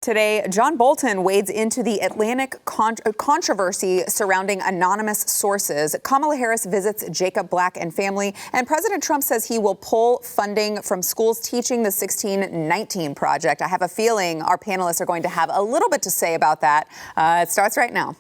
Today, John Bolton wades into the Atlantic controversy surrounding anonymous sources. Kamala Harris visits Jacob Black and family, and President Trump says he will pull funding from schools teaching the 1619 Project. I have a feeling our panelists are going to have a little bit to say about that. It starts right now.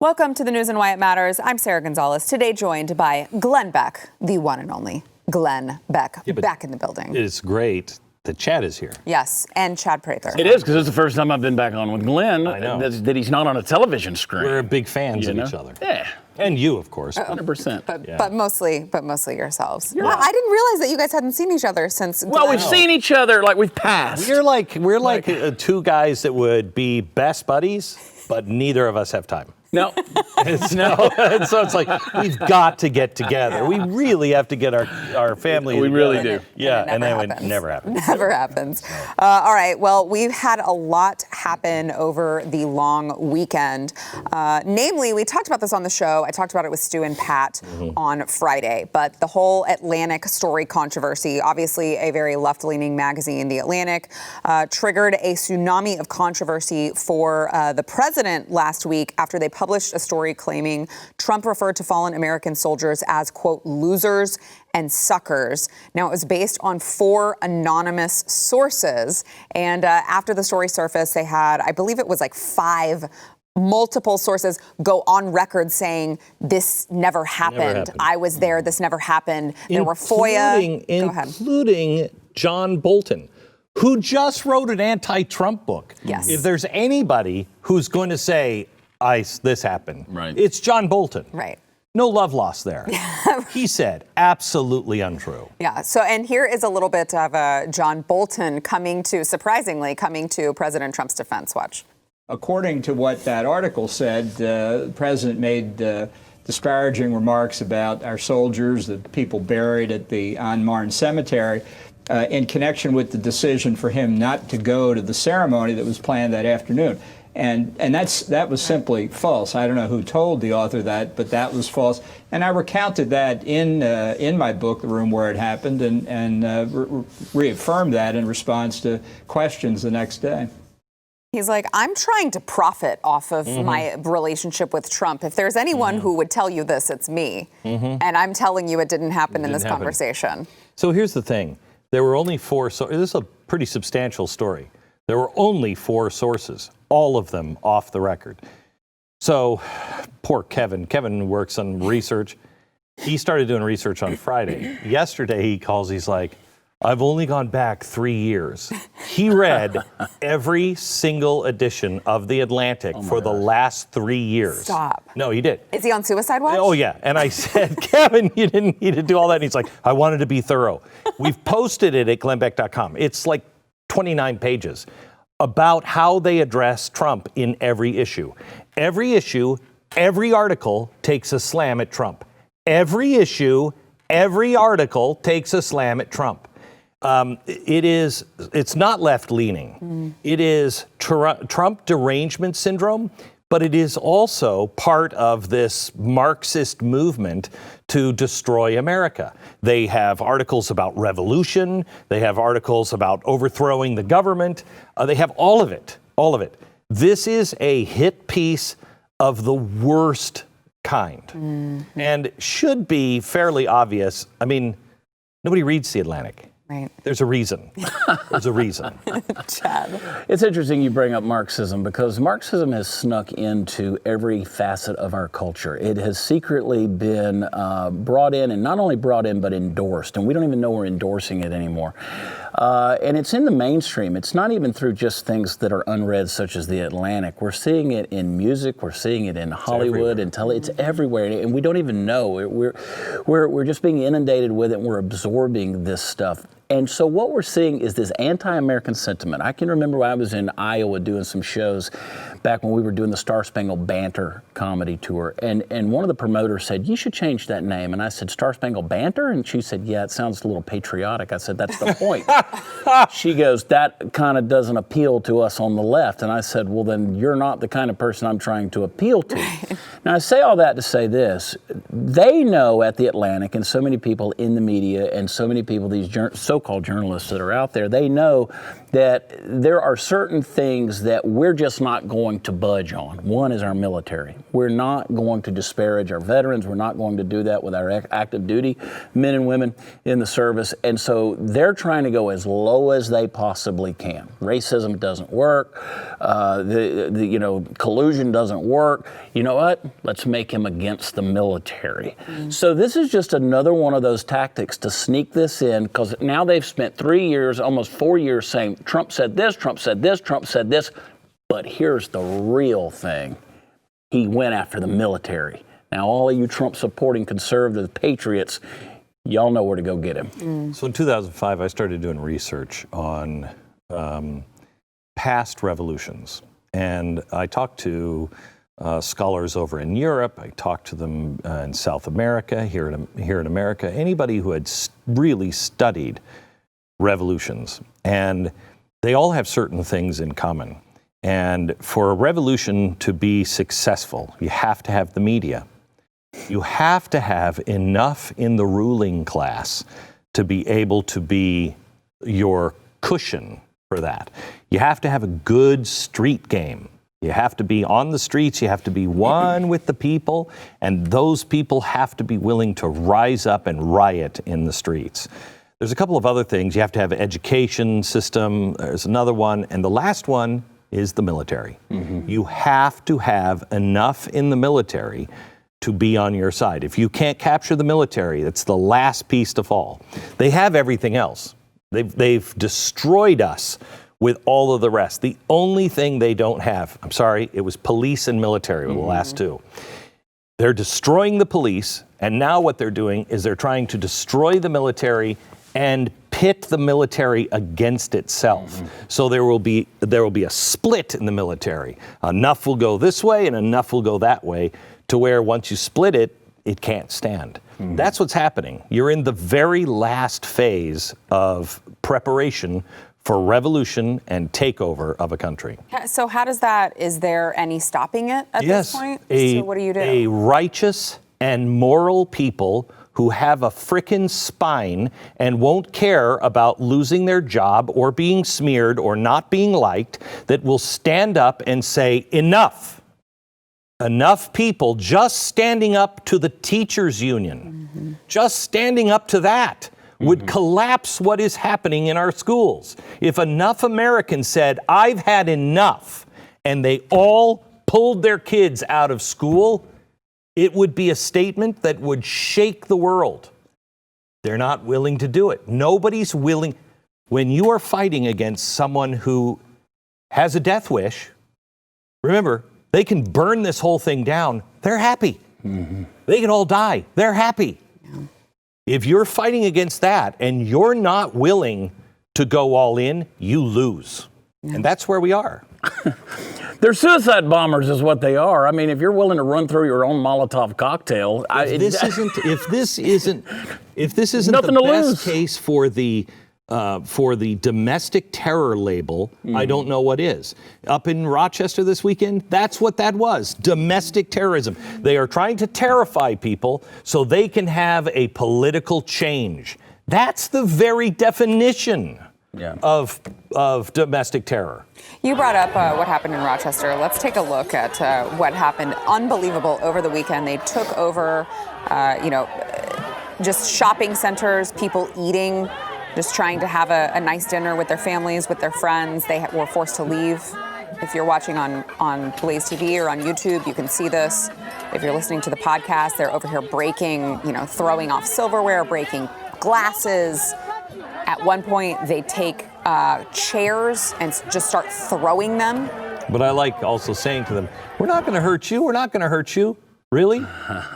Welcome to the news and why it matters. I'm Sarah Gonzalez, today joined by Glenn Beck, the one and only Glenn Beck, back in the building. It's great that Chad is here. Yes, and Chad Prather. It is, because it's the first time I've been back on with Glenn. I know. That he's not on a television screen. We're big fans of each other. Yeah. And you, of course. 100%. But mostly yourselves. Well, I didn't realize that you guys hadn't seen each other since. Well, we've seen each other, like we've passed. We're like two guys that would be best buddies, but neither of us have time. No. And so it's like, we've got to get together. We really have to get our family We together. really do. Yeah, and then happens. it never happens. Never happens. All right, well, we've had a lot happen over the long weekend. Namely, we talked about this on the show. I talked about it with Stu and Pat on Friday. But the whole Atlantic story controversy, obviously a very left-leaning magazine, The Atlantic, triggered a tsunami of controversy for the president last week after they published a story claiming Trump referred to fallen American soldiers as, quote, losers and suckers. Now, it was based on 4 anonymous sources. And after the story surfaced, they had, I believe it was like 5 multiple sources go on record saying this never happened. I was there. This never happened. There were FOIA. Including John Bolton, who just wrote an anti-Trump book. Yes. If there's anybody who's going to say, this happened, right, it's John Bolton. Right. No love lost there. He said, absolutely untrue. Yeah. So, and here is a little bit of John Bolton surprisingly coming to President Trump's defense. Watch. According to what that article said, the president made disparaging remarks about our soldiers, the people buried at the Marne Cemetery, in connection with the decision for him not to go to the ceremony that was planned that afternoon. And that was simply false. I don't know who told the author that, but that was false. And I recounted that in my book, The Room Where It Happened, and reaffirmed that in response to questions the next day. He's like, I'm trying to profit off of my relationship with Trump. If there's anyone who would tell you this, it's me. And I'm telling you it didn't happen in this conversation. So here's the thing. There were only 4. So this is a pretty substantial story. There were only 4 sources, all of them off the record. So poor Kevin. Kevin works on research. He started doing research on Friday. Yesterday he calls, he's like, I've only gone back 3 years. He read every single edition of The Atlantic for the last 3 years. Stop. No, he did. Is he on suicide watch? Oh, yeah. And I said, Kevin, you didn't need to do all that. And he's like, I wanted to be thorough. We've posted it at glennbeck.com. It's like 29 pages about how they address Trump in every issue. Every issue, every article takes a slam at Trump. Every issue, every article takes a slam at Trump. It's not left-leaning. It is Trump derangement syndrome, but it is also part of this Marxist movement to destroy America. They have articles about revolution. They have articles about overthrowing the government. They have all of it, all of it. This is a hit piece of the worst kind and should be fairly obvious. I mean, nobody reads The Atlantic. Right. There's a reason. There's a reason. Chad. It's interesting you bring up Marxism, because Marxism has snuck into every facet of our culture. It has secretly been brought in, and not only brought in, but endorsed. And we don't even know we're endorsing it anymore. And it's in the mainstream. It's not even through just things that are unread, such as The Atlantic. We're seeing it in music. We're seeing it in Hollywood and it's everywhere. And we don't even know. We're just being inundated with it, and we're absorbing this stuff. And so what we're seeing is this anti-American sentiment. I can remember when I was in Iowa doing some shows back when we were doing the Star Spangled Banter comedy tour. And one of the promoters said, you should change that name. And I said, Star Spangled Banter? And she said, yeah, it sounds a little patriotic. I said, that's the point. She goes, that kind of doesn't appeal to us on the left. And I said, well, then you're not the kind of person I'm trying to appeal to. Now, I say all that to say this. They know at The Atlantic, and so many people in the media and so many people, these so-called journalists that are out there, they know that there are certain things that we're just not going to budge on. One is our military. We're not going to disparage our veterans. We're not going to do that with our active duty men and women in the service. And so they're trying to go as low as they possibly can. Racism doesn't work. Collusion doesn't work. You know what? Let's make him against the military. So this is just another one of those tactics to sneak this in, because now they've spent 3 years, almost 4 years saying Trump said this, Trump said this, Trump said this. But here's the real thing. He went after the military. Now, all of you Trump-supporting conservative patriots, y'all know where to go get him. So in 2005, I started doing research on past revolutions. And I talked to scholars over in Europe. I talked to them in South America, here in America, anybody who had really studied revolutions. And they all have certain things in common. And for a revolution to be successful, you have to have the media. You have to have enough in the ruling class to be able to be your cushion for that. You have to have a good street game. You have to be on the streets. You have to be one with the people. And those people have to be willing to rise up and riot in the streets. There's a couple of other things. You have to have an education system. There's another one. And the last one is the military. You have to have enough in the military to be on your side. If you can't capture the military, that's the last piece to fall. They have everything else. They've destroyed us with all of the rest. The only thing they don't have, I'm sorry, it was police and military were the last two. They're destroying the police, and now what they're doing is they're trying to destroy the military and pit the military against itself. So there will be a split in the military. Enough will go this way and enough will go that way, to where once you split it, it can't stand. That's what's happening. You're in the very last phase of preparation for revolution and takeover of a country. So how does that, is there any stopping it at this point? So what do you do? A righteous and moral people who have a frickin' spine and won't care about losing their job or being smeared or not being liked, that will stand up and say, enough. Enough people just standing up to the teachers union, just standing up to that would collapse what is happening in our schools. If enough Americans said, I've had enough, and they all pulled their kids out of school, it would be a statement that would shake the world. They're not willing to do it. Nobody's willing. When you are fighting against someone who has a death wish, remember, they can burn this whole thing down. They're happy. They can all die. They're happy. If you're fighting against that and you're not willing to go all in, you lose. And that's where we are. They're suicide bombers is what they are. I mean, if you're willing to run through your own Molotov cocktail, if this isn't Nothing the to best lose. case for the domestic terror label, I don't know what is. Up in Rochester this weekend, that's what that was, domestic terrorism. They are trying to terrify people so they can have a political change. That's the very definition of domestic terror. You brought up what happened in Rochester. Let's take a look at what happened. Unbelievable over the weekend. They took over, just shopping centers, people eating, just trying to have a nice dinner with their families, with their friends. They were forced to leave. If you're watching on BlazeTV or on YouTube, you can see this. If you're listening to the podcast, they're over here breaking, throwing off silverware, breaking glasses. At one point, they take chairs and just start throwing them. But I like also saying to them, we're not going to hurt you. We're not going to hurt you. Really?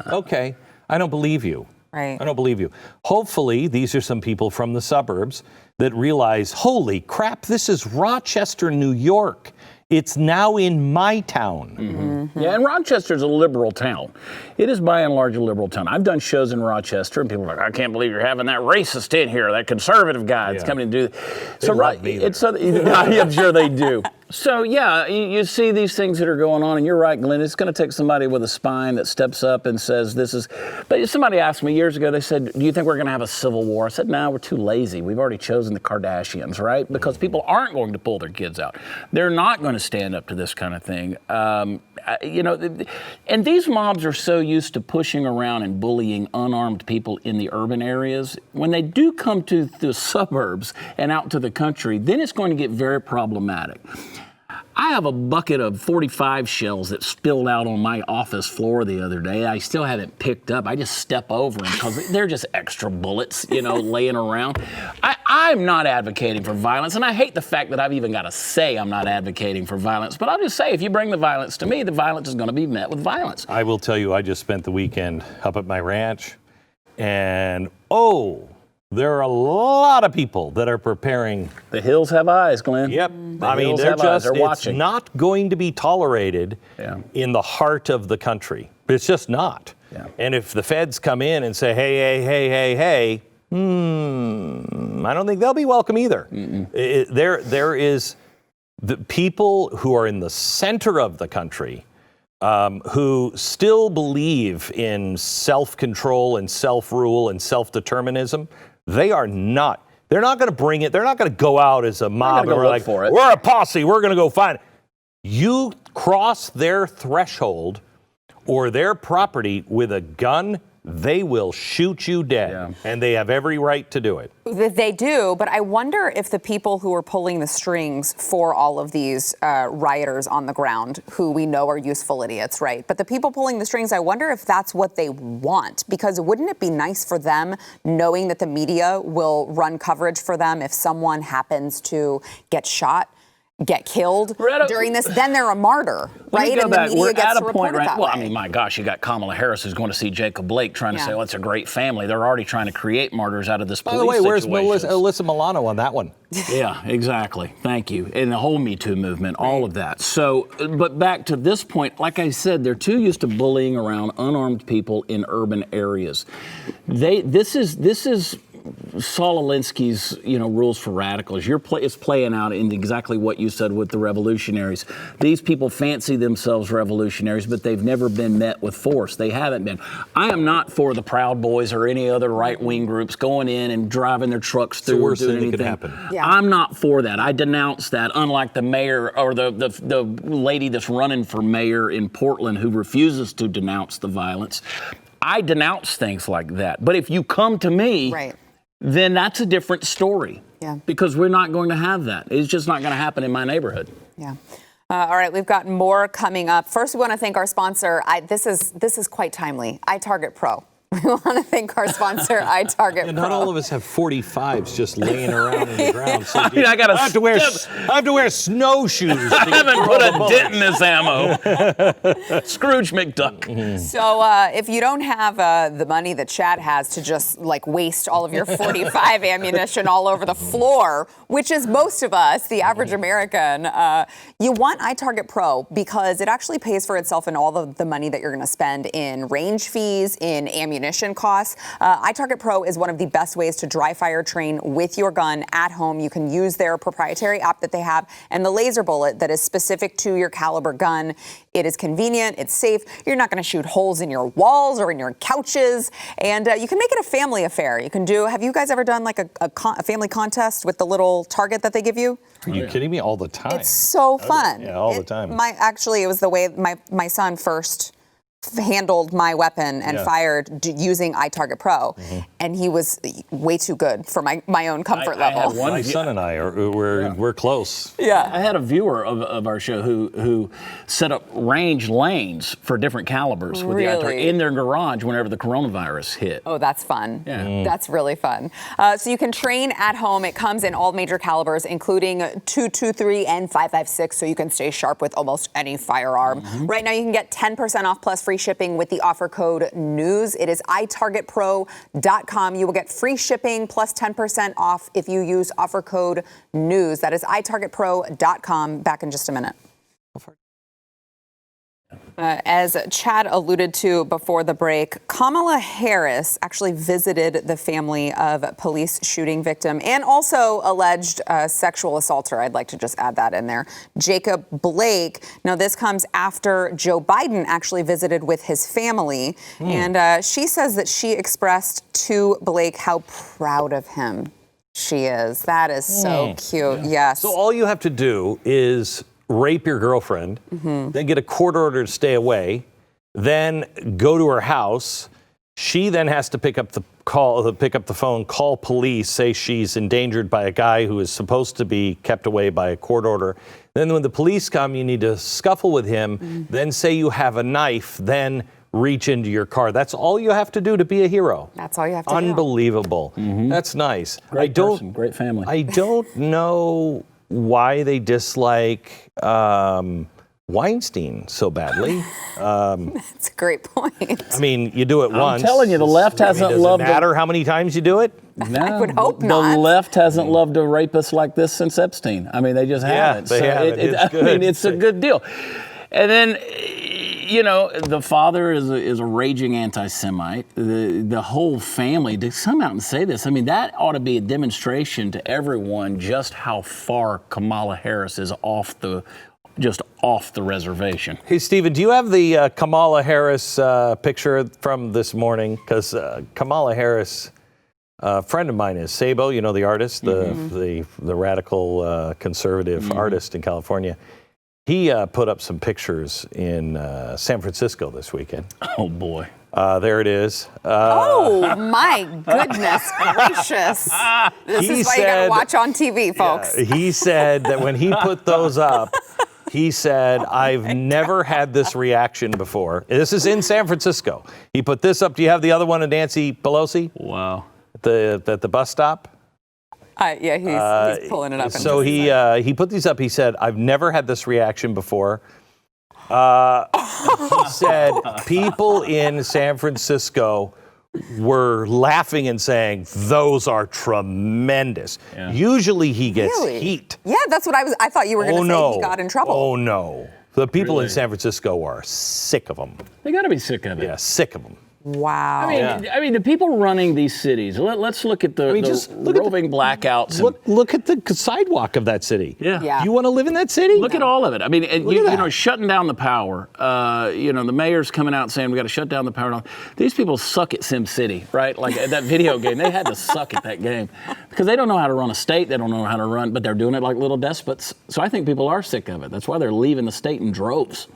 Okay. I don't believe you. Right. I don't believe you. Hopefully, these are some people from the suburbs that realize, holy crap, this is Rochester, New York. It's now in my town. Yeah, and Rochester's a liberal town. It is by and large a liberal town. I've done shows in Rochester, and people are like, I can't believe you're having that racist in here, that conservative guy that's coming to do. So love me there. I'm sure they do. So, yeah, you see these things that are going on, and you're right, Glenn. It's going to take somebody with a spine that steps up and says this is. But somebody asked me years ago, they said, do you think we're going to have a civil war? I said, no, we're too lazy. We've already chosen the Kardashians, right? Because people aren't going to pull their kids out. They're not going to stand up to this kind of thing. And these mobs are so used to pushing around and bullying unarmed people in the urban areas. When they do come to the suburbs and out to the country, then it's going to get very problematic. I have a bucket of 45 shells that spilled out on my office floor the other day. I still haven't picked up. I just step over them because they're just extra bullets, laying around. I'm not advocating for violence, and I hate the fact that I've even got to say I'm not advocating for violence. But I'll just say, if you bring the violence to me, the violence is going to be met with violence. I will tell you, I just spent the weekend up at my ranch, and there are a lot of people that are preparing. The hills have eyes, Glenn. Yep. They're watching. It's not going to be tolerated in the heart of the country. It's just not. Yeah. And if the feds come in and say, hey, I don't think they'll be welcome either. There is the people who are in the center of the country who still believe in self-control and self-rule and self-determinism. They're not going to bring it. They're not going to go out as a mob and we're a posse. We're going to go find it. You cross their threshold or their property with a gun, they will shoot you dead. Yeah. And they have every right to do it. They do, but I wonder if the people who are pulling the strings for all of these rioters on the ground, who we know are useful idiots, right? But the people pulling the strings, I wonder if that's what they want. Because wouldn't it be nice for them knowing that the media will run coverage for them if someone happens to get shot, get killed during this? Then they're a martyr, right? And the media gets to report it that way. Well, I mean, my gosh, you got Kamala Harris who's going to see Jacob Blake trying to say, it's a great family. They're already trying to create martyrs out of this police situation. By the way, where's Alyssa Milano on that one? Yeah, exactly. Thank you. And the whole Me Too movement, all of that. So, but back to this point, like I said, they're too used to bullying around unarmed people in urban areas. This is Saul Alinsky's, rules for radicals. It's playing out in exactly what you said with the revolutionaries. These people fancy themselves revolutionaries, but they've never been met with force. They haven't been. I am not for the Proud Boys or any other right-wing groups going in and driving their trucks through. It's the worst doing thing anything. that could happen. Yeah. I'm not for that. I denounce that, unlike the mayor or the lady that's running for mayor in Portland who refuses to denounce the violence. I denounce things like that. But if you come to me, then that's a different story. Yeah. Because we're not going to have that. It's just not going to happen in my neighborhood. Yeah. All right, we've got more coming up. First, we want to thank our sponsor. This is quite timely. iTarget Pro. We want to thank our sponsor, iTarget And Pro. not all of us have 45s just laying around in the ground. So I have to wear snowshoes. I haven't put a dent in this ammo. Scrooge McDuck. So if you don't have the money that Chad has to just waste all of your 45 ammunition all over the floor, which is most of us, the average American, you want iTarget Pro because it actually pays for itself in all of the money that you're going to spend in range fees, in ammunition costs. iTarget Pro is one of the best ways to dry fire train with your gun at home. You can use their proprietary app that they have and the laser bullet that is specific to your caliber gun. It is convenient. It's safe. You're not going to shoot holes in your walls or in your couches. And you can make it a family affair. You can have you guys ever done a family contest with the little target that they give you? Are you kidding me? All the time. It's so fun. Yeah, all the time. It was the way my son first handled my weapon and fired using iTarget Pro, and he was way too good for my own comfort level. My son and I we're close. Yeah, I had a viewer of our show who set up range lanes for different calibers with the iTarget in their garage whenever the coronavirus hit. Oh, that's fun. Yeah. That's really fun. So you can train at home. It comes in all major calibers, including .223 and .556, so you can stay sharp with almost any firearm. Right now, you can get 10% off plus free shipping with the offer code NEWS. It is itargetpro.com. You will get free shipping plus 10% off if you use offer code NEWS. That is itargetpro.com. Back in just a minute. As Chad alluded to before the break, Kamala Harris actually visited the family of a police shooting victim and also alleged sexual assaulter. I'd like to just add that in there. Jacob Blake. Now, this comes after Joe Biden actually visited with his family. And she says that she expressed to Blake how proud of him she is. That is so cute. Yes. So all you have to do is rape your girlfriend, then get a court order to stay away, then go to her house. She then has to pick up the phone, call police, say she's endangered by a guy who is supposed to be kept away by a court order. Then when the police come, you need to scuffle with him, then say you have a knife, then reach into your car. That's all you have to do to be a hero. That's all you have to do. Unbelievable. That's nice. Great person, great family. I don't know why they dislike Weinstein so badly. That's a great point. I mean, you do it once. I'm telling you, the left hasn't loved Does it matter how many times you do it? No, I would hope the not. The left hasn't loved a rapist like this since Epstein. I mean, they just haven't. They haven't. It's good. I mean, it's a good deal. And then, you know, the father is a raging anti-Semite. The whole family, to come out and say this, I mean, that ought to be a demonstration to everyone just how far Kamala Harris is off the reservation. Hey, Stephen, do you have the Kamala Harris picture from this morning? Because Kamala Harris, a friend of mine is Sabo, you know, the artist, the radical conservative artist in California. He put up some pictures in San Francisco this weekend. Oh, boy. There it is. Oh, my goodness gracious. This is why you got to watch on TV, folks. He said that when he put those up, he said, I've never had this reaction before. This is in San Francisco. He put this up. Do you have the other one of Nancy Pelosi? Wow. At the bus stop? Yeah, he's pulling it up. So he put these up. He said, I've never had this reaction before. He said people in San Francisco were laughing and saying, those are tremendous. Yeah. Usually he gets heat. Yeah, that's what I thought you were going to say he got in trouble. Oh, no. The people in San Francisco are sick of him. They got to be sick of it. Yeah, sick of them. Wow. I mean, the people running these cities. Let's look at the roving blackouts. Look at the sidewalk of that city. Yeah. You want to live in that city? Look at all of it. I mean, and you know, shutting down the power. You know, the mayor's coming out saying we got to shut down the power. These people suck at Sim City, right? Like at that video game, they had to suck at that game because they don't know how to run a state. They don't know how to run, but they're doing it like little despots. So I think people are sick of it. That's why they're leaving the state in droves.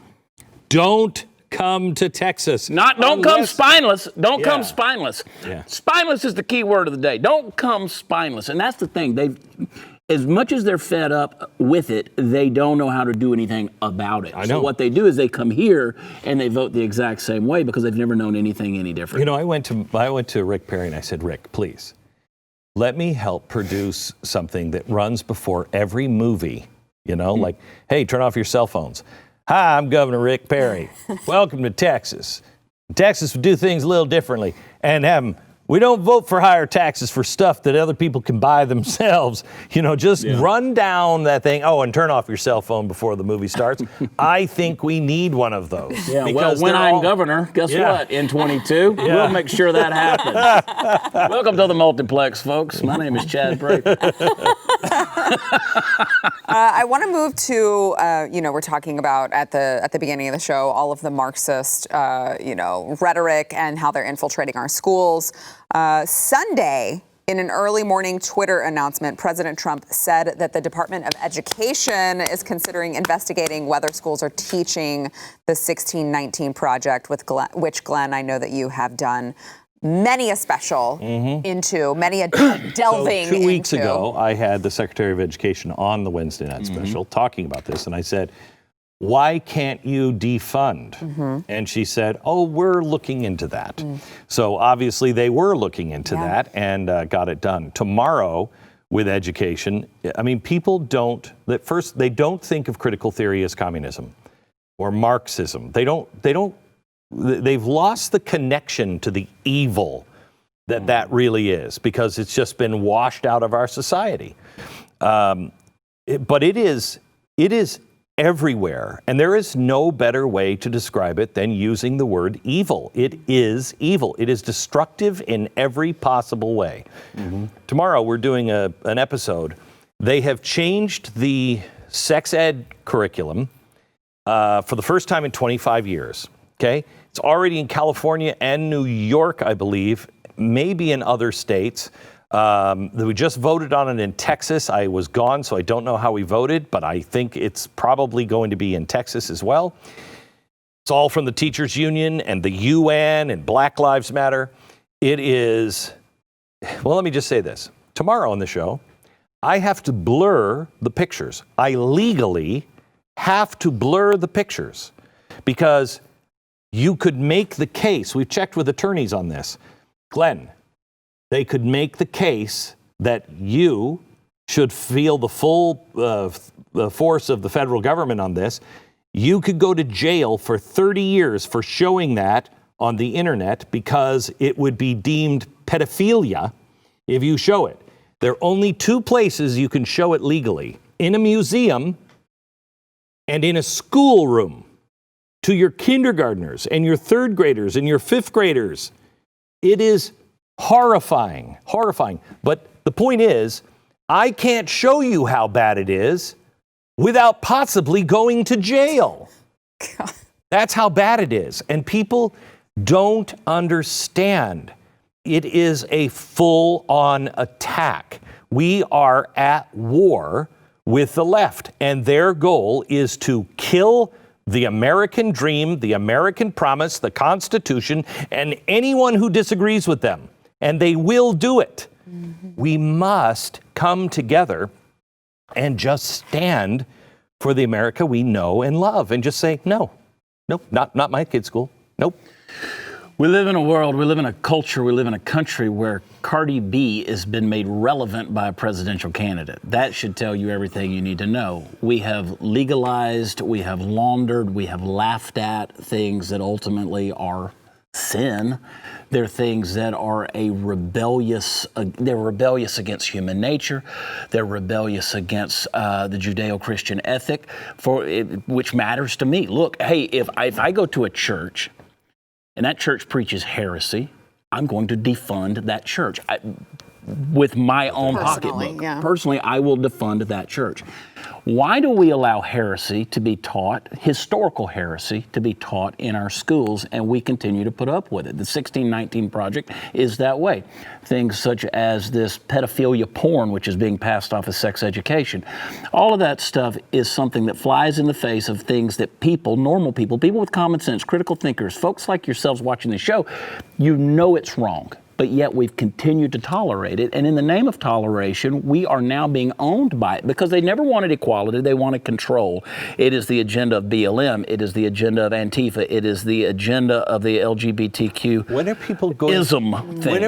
Don't come to Texas. Don't come spineless. Don't come spineless. Yeah. Spineless is the key word of the day. Don't come spineless. And that's the thing. As much as they're fed up with it, they don't know how to do anything about it. So what they do is they come here and they vote the exact same way because they've never known anything any different. You know, I went to Rick Perry and I said, Rick, please, let me help produce something that runs before every movie. You know, like, hey, turn off your cell phones. Hi, I'm Governor Rick Perry. Welcome to Texas. Texas would do things a little differently. And we don't vote for higher taxes for stuff that other people can buy themselves. You know, just run down that thing. Oh, and turn off your cell phone before the movie starts. I think we need one of those. Yeah, well, when I'm governor, guess what? In 22, we'll make sure that happens. Welcome to the multiplex, folks. My name is Chad Braker. I want to move to, you know, we're talking about at the beginning of the show, all of the Marxist, you know, rhetoric and how they're infiltrating our schools. Sunday, in an early morning Twitter announcement, President Trump said that the Department of Education is considering investigating whether schools are teaching the 1619 Project, which, Glenn, I know that you have done many a special into, many a delving into. 2 weeks ago, I had the Secretary of Education on the Wednesday night special talking about this, and I said, why can't you defund? And she said, oh, we're looking into that. So obviously they were looking into that and got it done. Tomorrow with education, I mean, people don't think of critical theory as communism or Marxism. They've lost the connection to the evil that really is because it's just been washed out of our society. But it is everywhere. And there is no better way to describe it than using the word evil. It is evil. It is destructive in every possible way. Tomorrow we're doing an episode. They have changed the sex ed curriculum for the first time in 25 years. Okay? It's already in California and New York, I believe, maybe in other states. We just voted on it in Texas. I was gone, so I don't know how we voted, but I think it's probably going to be in Texas as well. It's all from the teachers union and the UN and Black Lives Matter. It is, well, let me just say this. Tomorrow on the show, I have to blur the pictures. I legally have to blur the pictures because you could make the case. We've checked with attorneys on this. Glenn, they could make the case that you should feel the full force of the federal government on this. You could go to jail for 30 years for showing that on the internet because it would be deemed pedophilia if you show it. There are only two places you can show it legally: in a museum and in a schoolroom to your kindergartners and your third graders and your fifth graders. It is horrifying. But the point is, I can't show you how bad it is without possibly going to jail. God. That's how bad it is. And people don't understand. It is a full-on attack. We are at war with the left, and their goal is to kill the American dream, the American promise, the Constitution, and anyone who disagrees with them. And they will do it. We must come together and just stand for the America we know and love and just say, no, not my kid's school. Nope. We live in a world, we live in a culture, we live in a country where Cardi B has been made relevant by a presidential candidate. That should tell you everything you need to know. We have legalized, we have laundered, we have laughed at things that ultimately are sin. They're things that are they're rebellious against human nature. They're rebellious against the Judeo-Christian ethic, which matters to me. Look, hey, if I go to a church and that church preaches heresy, I'm going to defund that church with my own pocketbook. Yeah. Personally, I will defund that church. Why do we allow heresy to be taught, historical heresy, to be taught in our schools, and we continue to put up with it? The 1619 Project is that way. Things such as this pedophilia porn, which is being passed off as sex education. All of that stuff is something that flies in the face of things that people, normal people with common sense, critical thinkers, folks like yourselves watching the show, you know it's wrong. But yet we've continued to tolerate it. And in the name of toleration, we are now being owned by it because they never wanted equality. They wanted control. It is the agenda of BLM. It is the agenda of Antifa. It is the agenda of the LGBTQ When are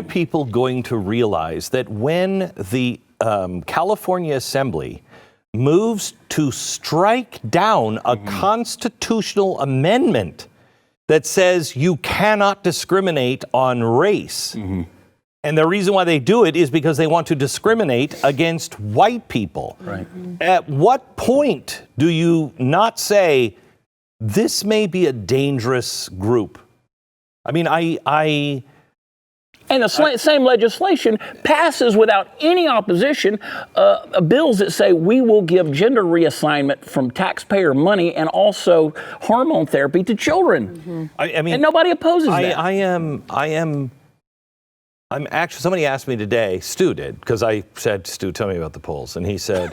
people going to realize that when the California Assembly moves to strike down a constitutional amendment that says you cannot discriminate on race. And the reason why they do it is because they want to discriminate against white people. Right. At what point do you not say, this may be a dangerous group? I mean, And the same legislation passes without any opposition bills that say we will give gender reassignment from taxpayer money and also hormone therapy to children. I mean, and nobody opposes that. I'm actually, somebody asked me today, Stu did, because I said, Stu, tell me about the polls. And he said,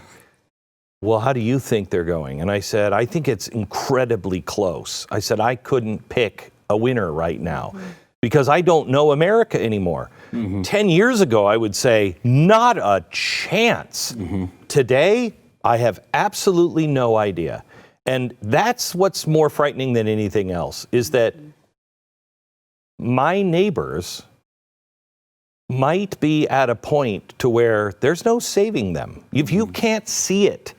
well, how do you think they're going? And I said, I think it's incredibly close. I said, I couldn't pick a winner right now. Because I don't know America anymore. 10 years ago, I would say, not a chance. Today, I have absolutely no idea. And that's what's more frightening than anything else, is that my neighbors might be at a point to where there's no saving them. If you can't see it,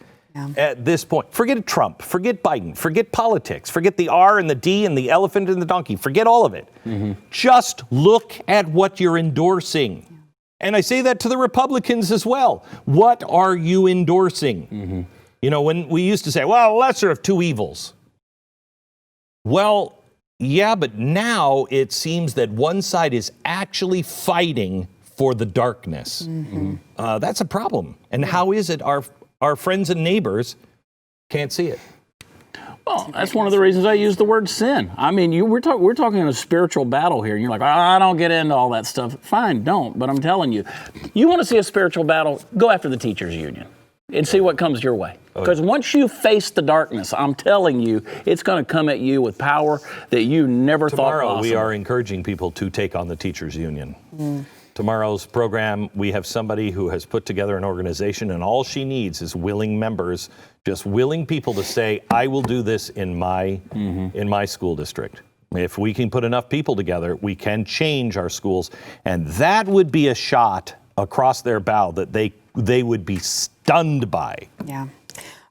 at this point, forget Trump, forget Biden, forget politics, forget the R and the D and the elephant and the donkey, forget all of it. Just look at what you're endorsing. And I say that to the Republicans as well. What are you endorsing? You know, when we used to say, well, lesser of two evils. Well, yeah, but now it seems that one side is actually fighting for the darkness. That's a problem. And how is it our friends and neighbors can't see it? Well, that's one of the reasons I use the word sin. I mean, we're talking a spiritual battle here. And you're like, I don't get into all that stuff. Fine, don't. But I'm telling you, you want to see a spiritual battle, go after the teachers union and see what comes your way. Because once you face the darkness, I'm telling you, it's going to come at you with power that you never thought possible. Tomorrow, we are encouraging people to take on the teachers union. Tomorrow's program, we have somebody who has put together an organization, and all she needs is willing members, just willing people to say, I will do this in my school district. If we can put enough people together, we can change our schools. And that would be a shot across their bow that they would be stunned by. Yeah.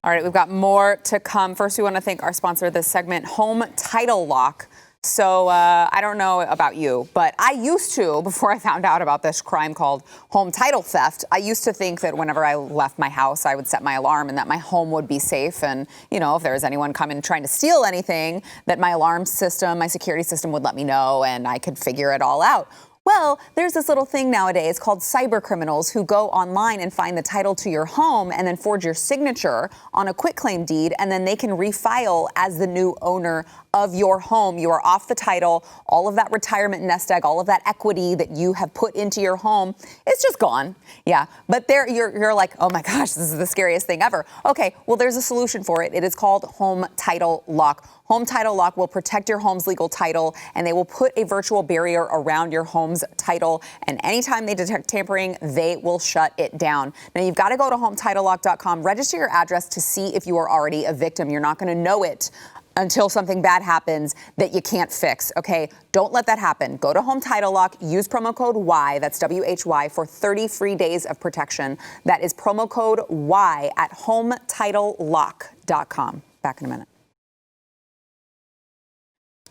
All right, we've got more to come. First, we want to thank our sponsor of this segment, Home Title Lock. So I don't know about you, but I used to, before I found out about this crime called home title theft, I used to think that whenever I left my house, I would set my alarm and that my home would be safe. And, you know, if there was anyone coming trying to steal anything, that my alarm system, my security system would let me know and I could figure it all out. Well, there's this little thing nowadays called cyber criminals who go online and find the title to your home and then forge your signature on a quitclaim deed, and then they can refile as the new owner of your home. You are off the title. All of that retirement nest egg, all of that equity that you have put into your home, it's just gone. Yeah, but there you're like, oh my gosh, this is the scariest thing ever. Okay, well, there's a solution for it. It is called Home Title Lock. Home Title Lock will protect your home's legal title, and they will put a virtual barrier around your home's title. And anytime they detect tampering, they will shut it down. Now, you've got to go to HometitleLock.com, register your address to see if you are already a victim. You're not going to know it until something bad happens that you can't fix, okay? Don't let that happen. Go to Home Title Lock, use promo code Y, that's WHY, for 30 free days of protection. That is promo code Y at HometitleLock.com. Back in a minute.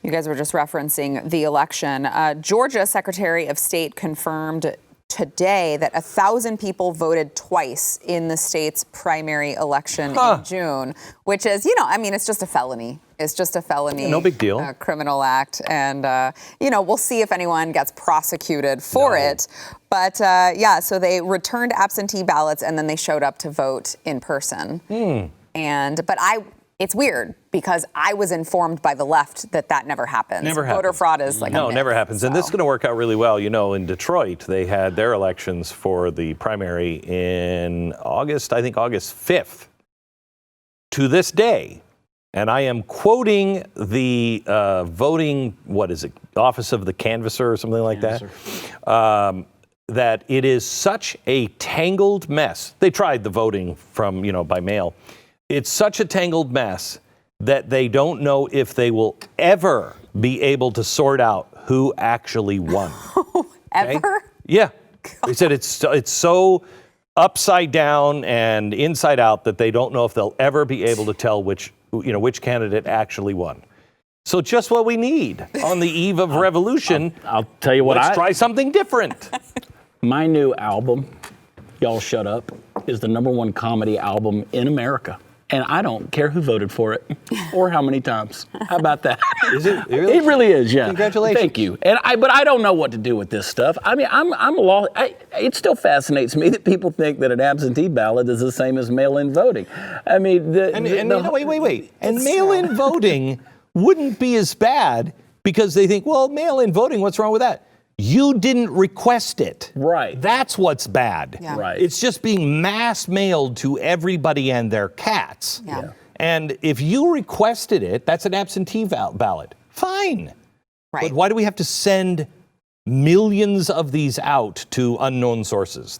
You guys were just referencing the election. Georgia Secretary of State confirmed today that 1,000 people voted twice in the state's primary election in June, which is, you know, I mean, it's just a felony. It's just a felony. No big deal. Criminal act. And, you know, we'll see if anyone gets prosecuted for it. But, yeah, so they returned absentee ballots and then they showed up to vote in person. It's weird because I was informed by the left that never happens. Never happens. Voter fraud is like no, never happens. So. And this is going to work out really well. You know, in Detroit, they had their elections for the primary in August, I think August 5th. To this day, and I am quoting the voting, what is it, Office of the Canvasser or something like that, that it is such a tangled mess. They tried the voting from, you know, by mail. It's such a tangled mess that they don't know if they will ever be able to sort out who actually won. Ever? Okay? Yeah. They said it's so upside down and inside out that they don't know if they'll ever be able to tell which candidate actually won. So just what we need on the eve of revolution. I'll tell you what. Let's try something different. My new album, Y'all Shut Up, is the #1 comedy album in America. And I don't care who voted for it or how many times. How about that? Is it really? It really is, yeah. Congratulations. Thank you. But I don't know what to do with this stuff. I mean, I'm lost. It still fascinates me that people think that an absentee ballot is the same as mail-in voting. I mean, wait. And mail-in voting wouldn't be as bad because they think, well, mail-in voting, what's wrong with that? You didn't request it. Right. That's what's bad. Yeah. Right. It's just being mass mailed to everybody and their cats. Yeah. And if you requested it, that's an absentee ballot. Fine. Right. But why do we have to send millions of these out to unknown sources?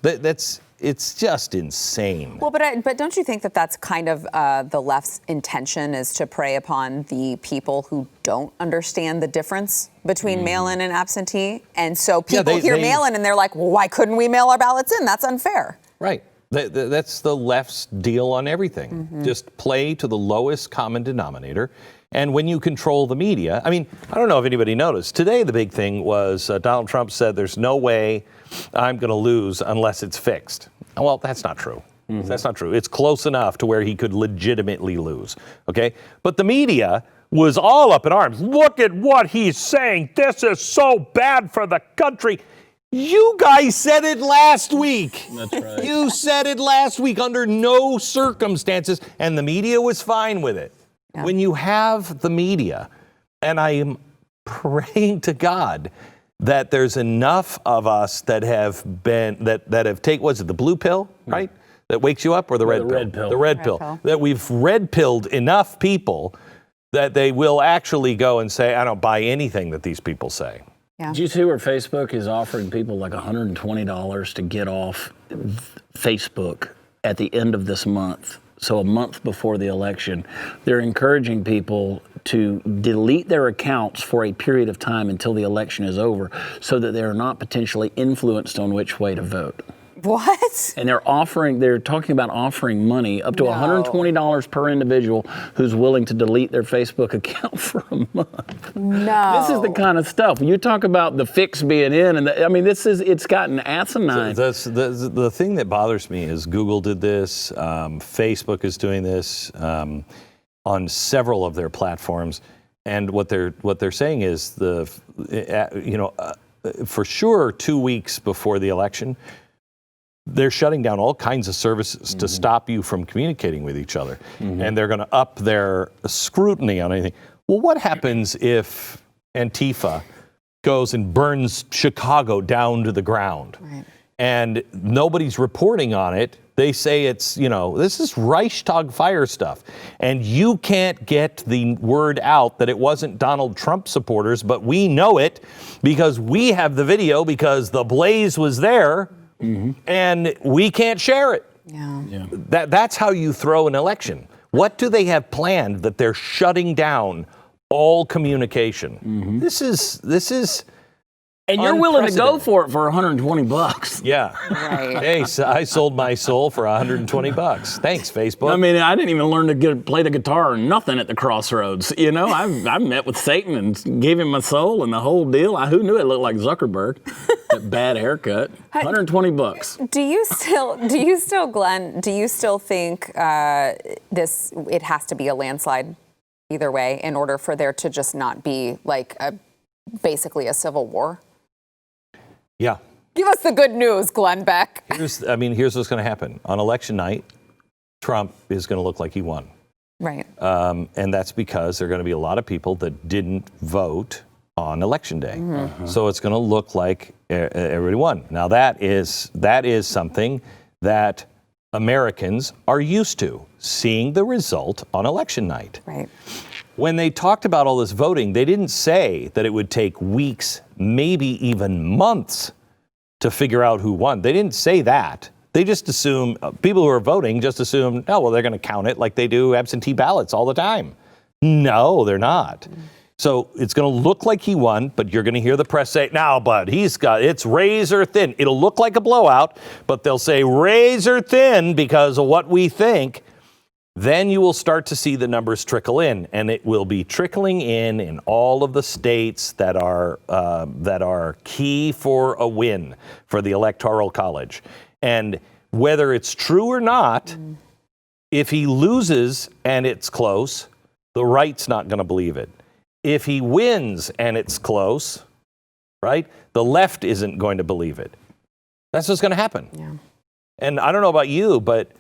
It's just insane. Well, but don't you think that that's kind of the left's intention is to prey upon the people who don't understand the difference between mail-in and absentee? And so people hear mail-in and they're like, well, why couldn't we mail our ballots in? That's unfair. Right. That's the left's deal on everything. Just play to the lowest common denominator. And when you control the media, I mean, I don't know if anybody noticed. Today, the big thing was Donald Trump said there's no way I'm going to lose unless it's fixed. Well, that's not true. That's not true. It's close enough to where he could legitimately lose. Okay? But the media was all up in arms. Look at what he's saying. This is so bad for the country. You guys said it last week. That's right. You said it last week under no circumstances, and the media was fine with it. Yeah. When you have the media, and I am praying to God that there's enough of us that have been, that have taken, what's it, the blue pill, right? That wakes you up, or the red pill? red pill. The red pill. That we've red-pilled enough people that they will actually go and say, I don't buy anything that these people say. Yeah. Did you see where Facebook is offering people like $120 to get off Facebook at the end of this month? So a month before the election, they're encouraging people to delete their accounts for a period of time until the election is over so that they're not potentially influenced on which way to vote. What? And they're talking about offering money up to $120 per individual who's willing to delete their Facebook account for a month. No. This is the kind of stuff. You talk about the fix being in, and it's gotten asinine. The thing that bothers me is Google did this, Facebook is doing this on several of their platforms, and what they're saying is for sure 2 weeks before the election, they're shutting down all kinds of services to stop you from communicating with each other. And they're going to up their scrutiny on anything. Well, what happens if Antifa goes and burns Chicago down to the ground? Right. And nobody's reporting on it. They say it's, this is Reichstag fire stuff. And you can't get the word out that it wasn't Donald Trump supporters, but we know it because we have the video because the Blaze was there. And we can't share it. Yeah. That's how you throw an election. What do they have planned that they're shutting down all communication? This is And you're willing to go for it for $120. Yeah. Right. Hey, so I sold my soul for $120. Thanks, Facebook. I mean, I didn't even learn to play the guitar or nothing at the crossroads. I met with Satan and gave him my soul and the whole deal. Who knew it looked like Zuckerberg? That bad haircut. $120. Do you still, Glenn? Do you still think it has to be a landslide either way in order for there to just not be like basically a civil war? Yeah. Give us the good news, Glenn Beck. Here's what's going to happen. On election night, Trump is going to look like he won. Right. And that's because there are going to be a lot of people that didn't vote on election day. So it's going to look like everybody won. Now that is something that Americans are used to, seeing the result on election night. Right. When they talked about all this voting, they didn't say that it would take weeks, maybe even months to figure out who won. They didn't say that. They just assume, people who are voting just assume, they're going to count it like they do absentee ballots all the time. No, they're not. So it's going to look like he won, but you're going to hear the press say, now, bud, it's razor thin. It'll look like a blowout, but they'll say razor thin because of what we think. Then you will start to see the numbers trickle in, and it will be trickling in all of the states that are key for a win for the Electoral College. And whether it's true or not, if he loses and it's close, the right's not going to believe it. If he wins and it's close, right, the left isn't going to believe it. That's what's going to happen. Yeah. And I don't know about you, but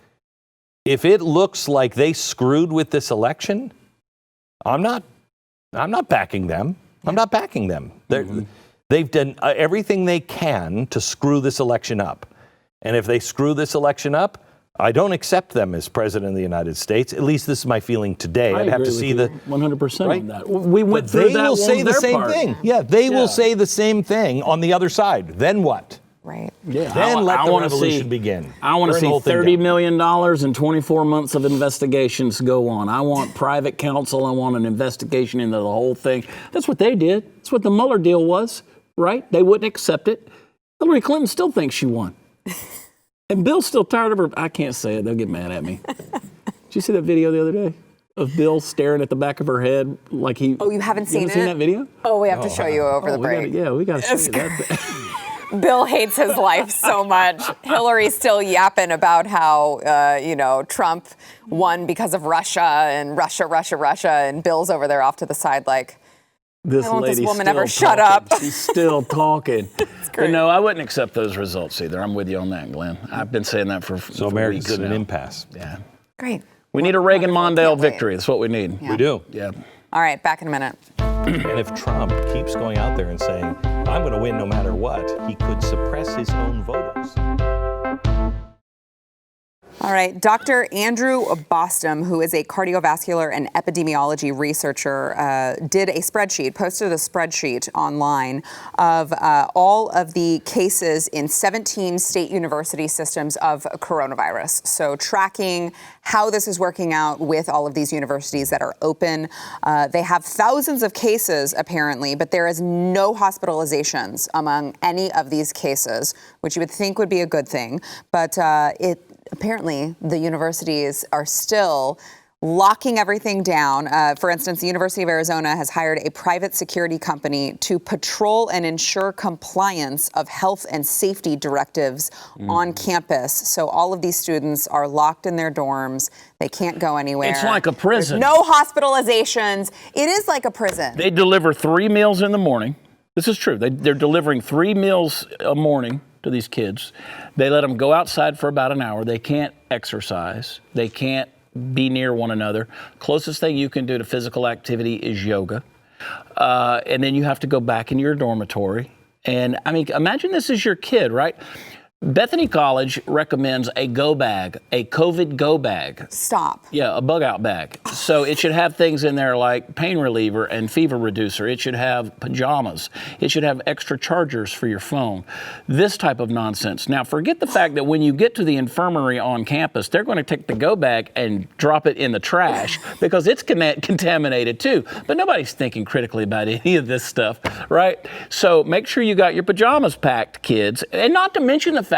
if it looks like they screwed with this election, I'm not backing them. I'm not backing them. They've done everything they can to screw this election up. And if they screw this election up, I don't accept them as president of the United States. At least this is my feeling today. I'd have to see 100% right? on that. We went But through they that will say the same part. thing. Yeah, they will say the same thing on the other side. Then what? Right. Yeah. Then let the revolution begin. I want to Burn the see whole thing $30 down. million and 24 months of investigations go on. I want private counsel. I want an investigation into the whole thing. That's what they did. That's what the Mueller deal was, right? They wouldn't accept it. Hillary Clinton still thinks she won. And Bill's still tired of her. I can't say it. They'll get mad at me. Did you see that video the other day of Bill staring at the back of her head like he... Oh, you haven't seen it? Seen that video? Oh, we have to show you over the break. We got to show you that. Bill hates his life so much. Hillary's still yapping about how, Trump won because of Russia and Russia, and Bill's over there off to the side like, This I don't want this lady's woman still ever shut talking. up. She's still talking. great. No, I wouldn't accept those results either. I'm with you on that, Glenn. I've been saying that for So for America's weeks at an now. impasse. Yeah. Great. We need a Reagan-Mondale Can't wait. victory. That's what we need. We do. Yeah. All right, back in a minute. And if Trump keeps going out there and saying, I'm going to win no matter what, he could suppress his own voters. All right, Dr. Andrew Bostom, who is a cardiovascular and epidemiology researcher, posted a spreadsheet online of all of the cases in 17 state university systems of coronavirus. So tracking how this is working out with all of these universities that are open. They have thousands of cases, apparently, but there is no hospitalizations among any of these cases, which you would think would be a good thing. But apparently, the universities are still locking everything down. For instance, the University of Arizona has hired a private security company to patrol and ensure compliance of health and safety directives on campus. So all of these students are locked in their dorms. They can't go anywhere. It's like a prison. There's no hospitalizations. It is like a prison. They deliver 3 meals in the morning. This is true. They're delivering 3 meals a morning to these kids. They let them go outside for about an hour. They can't exercise. They can't be near one another. Closest thing you can do to physical activity is yoga. And then you have to go back in your dormitory. And I mean, imagine this is your kid, right? Bethany College recommends a go bag, a COVID go bag. Stop. Yeah, a bug out bag. So it should have things in there like pain reliever and fever reducer. It should have pajamas. It should have extra chargers for your phone. This type of nonsense. Now, forget the fact that when you get to the infirmary on campus, they're going to take the go bag and drop it in the trash because it's contaminated too. But nobody's thinking critically about any of this stuff, right? So make sure you got your pajamas packed, kids. And not to mention the fact,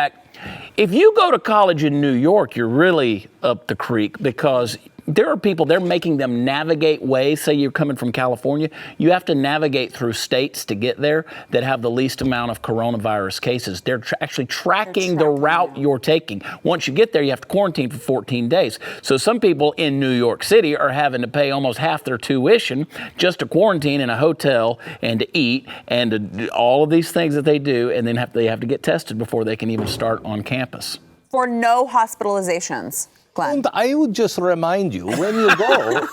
if you go to college in New York, you're really up the creek because there are people, they're making them navigate ways. Say you're coming from California, you have to navigate through states to get there that have the least amount of coronavirus cases. They're actually tracking the route you're taking. Once you get there, you have to quarantine for 14 days. So some people in New York City are having to pay almost half their tuition just to quarantine in a hotel and to eat and to do all of these things that they do, and then they have to get tested before they can even start on campus. For no hospitalizations. Glenn. And I would just remind you, when you go,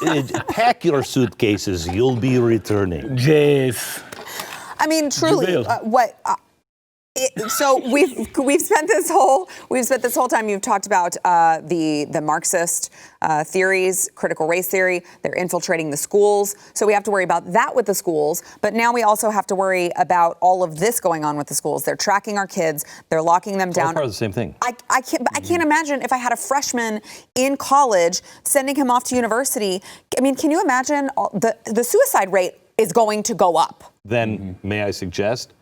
pack your suitcases. You'll be returning. Jeez. I mean, truly, so we've spent this whole time. You've talked about the Marxist theories, critical race theory. They're infiltrating the schools, so we have to worry about that with the schools. But now we also have to worry about all of this going on with the schools. They're tracking our kids. They're locking them down. All part of the same thing. I can't imagine if I had a freshman in college sending him off to university. I mean, can you imagine the suicide rate is going to go up? Then may I suggest?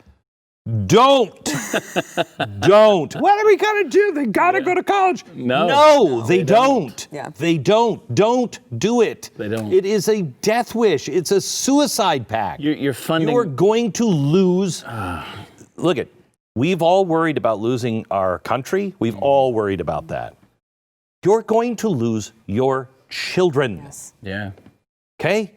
Don't. What are we going to do? They got to go to college. No, they don't. Yeah. They don't. Don't do it. They don't. It is a death wish. It's a suicide pact. You're funding. You're going to lose. Look at, we've all worried about losing our country. We've all worried about that. You're going to lose your children. Yes. Yeah. Okay?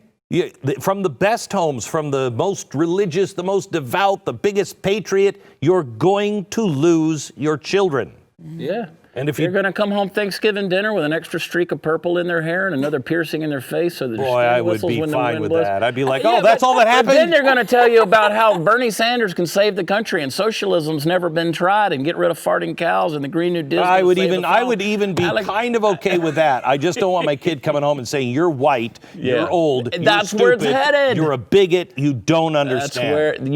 From the best homes, from the most religious, the most devout, the biggest patriot, you're going to lose your children. Yeah. And if They're going to come home Thanksgiving dinner with an extra streak of purple in their hair and another piercing in their face, so that boy, I would be fine with that. I'd be like, Yeah, that's all that happened. Then they're going to tell you about how Bernie Sanders can save the country and socialism's never been tried and get rid of farting cows and the Green New Deal. I would even be kind of okay with that. I just don't want my kid coming home and saying, you're white, you're old, That's you're where it's stupid, headed. You're a bigot, you don't understand.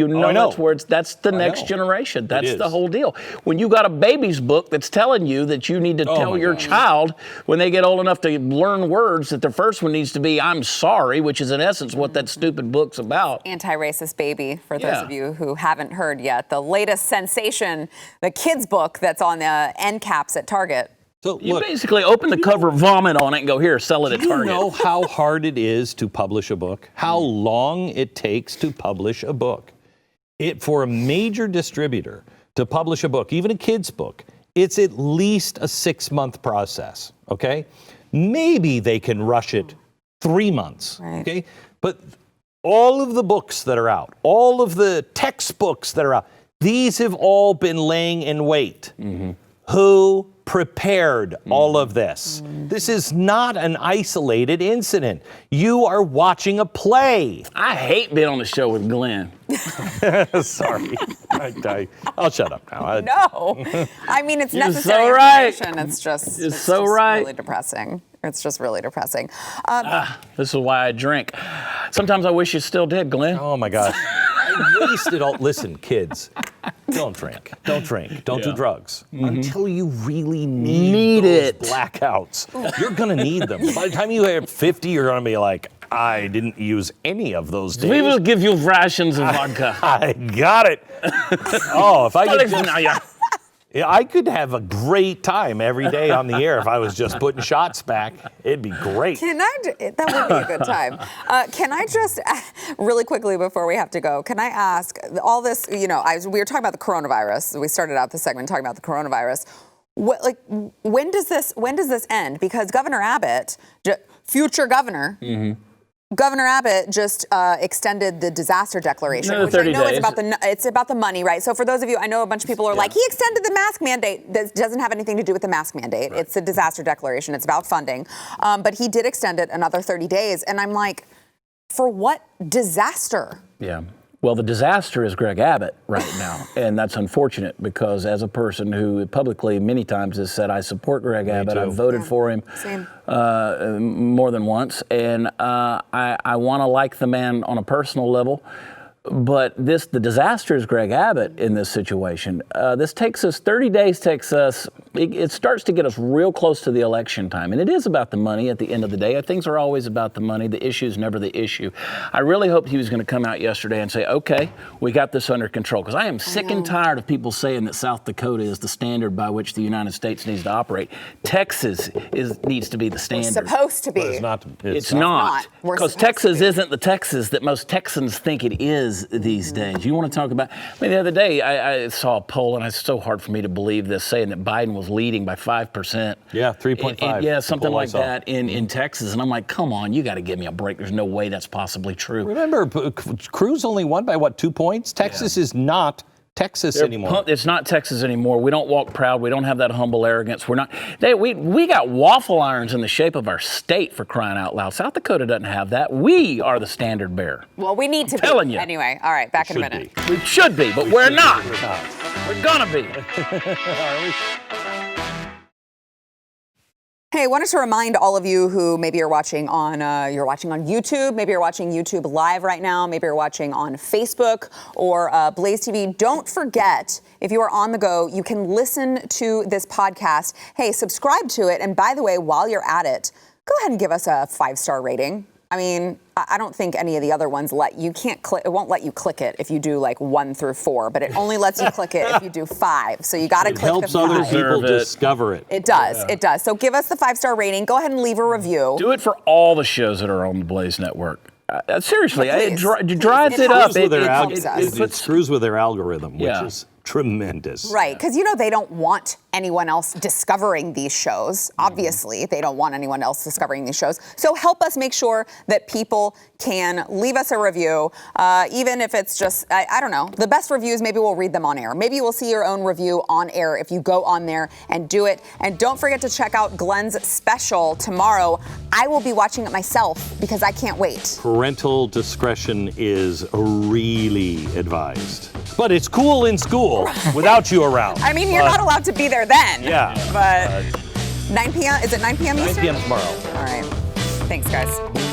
That's the next generation. That's the whole deal. When you got a baby's book that's telling you that you need to tell your child when they get old enough to learn words that their first one needs to be I'm sorry, which is in essence what that stupid book's about. Anti-racist baby, for those of you who haven't heard yet. The latest sensation, the kids' book that's on the end caps at Target. So You basically open the cover, vomit on it, and go, here, sell it at do you Target. know how hard it is to publish a book? How long it takes to publish a book? For a major distributor to publish a book, even a kid's book, it's at least a 6-month process, okay? Maybe they can rush it 3 months, okay? But all of the books that are out, all of the textbooks that are out, these have all been laying in wait. Who prepared all of this? This is not an isolated incident. You are watching a play. I hate being on the show with Glenn. Sorry. I'll shut up now. No. I mean, it's You're necessary so right. information. It's just, You're so right. really depressing. It's just really depressing. This is why I drink. Sometimes I wish you still did, Glenn. Oh my gosh. I wasted all. Listen, kids, don't drink. Don't drink. Don't do drugs until you really need those blackouts. You're going to need them. By the time you hit 50, you're going to be like, I didn't use any of those days. We will give you rations of vodka. I got it. Oh, if I could just, yeah, I could have a great time every day on the air if I was just putting shots back. It'd be great. That would be a good time. Can I just, really quickly before we have to go, can I ask, all this, we were talking about the coronavirus. We started out the segment talking about the coronavirus. When does this end? Because Governor Abbott, future governor, Governor Abbott just extended the disaster declaration, Another which I know 30 days. it's about the money, right? So for those of you, I know a bunch of people are like, he extended the mask mandate. That doesn't have anything to do with the mask mandate. Right. It's a disaster declaration. It's about funding. But he did extend it another 30 days. And I'm like, for what disaster? Yeah. Well, the disaster is Greg Abbott right now, and that's unfortunate because as a person who publicly many times has said, I support Greg Abbott, I've voted for him more than once, and I want to like the man on a personal level. But the disaster is Greg Abbott in this situation. This takes us, 30 days takes us, it starts to get us real close to the election time. And it is about the money at the end of the day. Things are always about the money. The issue is never the issue. I really hoped he was going to come out yesterday and say, okay, we got this under control. Because I am sick and tired of people saying that South Dakota is the standard by which the United States needs to operate. Texas needs to be the standard. It's supposed to be. But it's not. Because Texas isn't the Texas that most Texans think it is these days. You want to talk about, the other day I saw a poll, and it's so hard for me to believe this, saying that Biden was leading by 5%. Yeah, 3.5. Yeah, something like that in Texas. And I'm like, come on, you got to give me a break. There's no way that's possibly true. Remember, Cruz only won by 2 points? Texas is not Texas anymore. It's not Texas anymore. We don't walk proud. We don't have that humble arrogance. We're not. We got waffle irons in the shape of our state, for crying out loud. South Dakota doesn't have that. We are the standard bearer. Well, we need to be. Telling you. Anyway, all right, back in a minute. We should be, but we're not. We're gonna be. Hey, I wanted to remind all of you who maybe are watching on YouTube, maybe you're watching YouTube Live right now, maybe you're watching on Facebook or BlazeTV. Don't forget, if you are on the go, you can listen to this podcast. Hey, subscribe to it. And by the way, while you're at it, go ahead and give us a 5-star rating. I mean, I don't think any of the other ones it won't let you click it if you do like 1 through 4, but it only lets you click it if you do 5. So you got to click the 5. It helps other people discover it. It does. It does. So give us the 5-star rating. Go ahead and leave a review. Do it for all the shows that are on the Blaze Network. Seriously, it drives it up. It screws with their algorithm, which is tremendous. Right, because they don't want anyone else discovering these shows. Obviously, they don't want anyone else discovering these shows. So help us make sure that people can leave us a review, even if it's just, I don't know, the best reviews, maybe we'll read them on air. Maybe you will see your own review on air if you go on there and do it. And don't forget to check out Glenn's special tomorrow. I will be watching it myself because I can't wait. Parental discretion is really advised. But it's cool in school without you around. I mean, you're not allowed to be there then. Yeah. But 9 p.m., is it 9 p.m. Eastern? 9 p.m. tomorrow. All right. Thanks, guys.